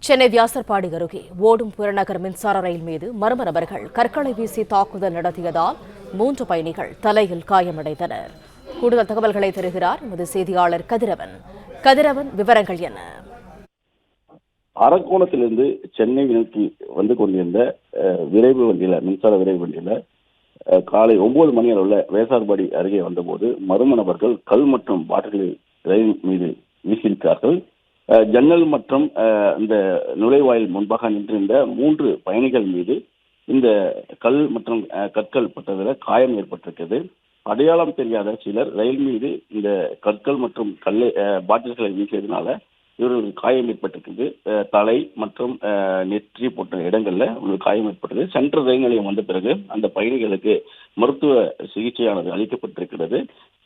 சென்னை வியாசர்பாடி அருகே ஓடும் புறநகர் மின்சார ரயில் மீது மர்ம நபர்கள் கற்களை வீசி தாக்குதல் நடத்தியதால் 3 பயணிகள் தலையில் காயமடைந்தனர். கூடுதல் தகவல்களை தருகிறார் எமது செய்தியாளர் கதிரவன். விவரங்கள் என்ன? அரக்கோணத்திலிருந்து சென்னை நோக்கி வந்து கொண்டிருந்த விரைவு வண்டியில மின்சார விரைவு வண்டியில காலை 9 மணி அளவுல வேசார்பாடி அருகே வந்தபோது மர்ம நபர்கள் கல் மற்றும் பாட்டில்களை ரயில் மீது வீசியிருக்கிறார்கள். ஜன்னல் மற்றும் இந்த நுழைவாயில் முன்பாக நின்றிருந்த 3 பயணிகள் மீது இந்த கல் மற்றும் கற்கள் பட்டதில் காயம் ஏற்பட்டிருக்கிறது. அடையாளம் தெரியாத சிலர் ரயில் மீது இந்த கற்கள் மற்றும் பாட்டில்களை வீசியதுனால இவர்களுக்கு காயம் ஏற்பட்டிருக்குது. தலை மற்றும் நெற்றி போன்ற இடங்கள்ல காயம் ஏற்பட்டது. சென்ட்ரல் ரயில் நிலையம் வந்த பிறகு அந்த பயணிகளுக்கு மருத்துவ சிகிச்சையானது அளிக்கப்பட்டிருக்கிறது.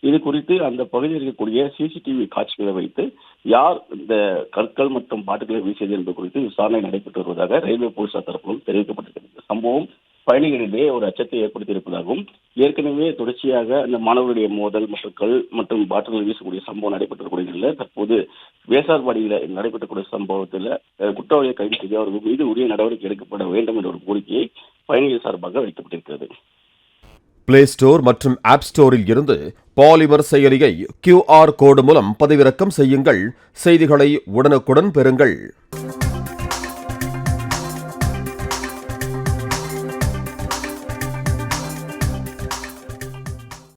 இது குறித்து அந்த பகுதியில் இருக்கக்கூடிய சிசிடிவி காட்சிகளை வைத்து யார் இந்த கற்கள் மற்றும் பாட்டுகளை வீசியது என்பது குறித்து விசாரணை நடைபெற்று வருவதாக ரயில்வே போலீசார் தரப்பிலும் தெரிவிக்கப்பட்டிருக்கிறது. சம்பவம் பயணிகளிடையே ஒரு அச்சத்தை ஏற்படுத்தியிருப்பதாகவும் ஏற்கனவே தொடர்ச்சியாக அந்த மாணவர்களுடைய மோதல் மற்றும் கல் மற்றும் பாட்டில்கள் வீசக்கூடிய சம்பவம் நடைபெற்றக்கூடிய நிலையில் தற்போது வேசார்பாடியில் நடைபெற்றக்கூடிய சம்பவத்தில் குற்றவாளியை கைது செய்து அவர்கள் மீது உரிய நடவடிக்கை எடுக்கப்பட வேண்டும் என்ற ஒரு கோரிக்கையை பயணிகள் சார்பாக வைக்கப்பட்டிருக்கிறது. பிளே ஸ்டோர் மற்றும் ஆப் ஸ்டோரில் இருந்து பாலிமர் செயலியை QR கோடு மூலம் பதிவிறக்கம் செய்யுங்கள். செய்திகளை உடனுக்குடன் பெறுங்கள்.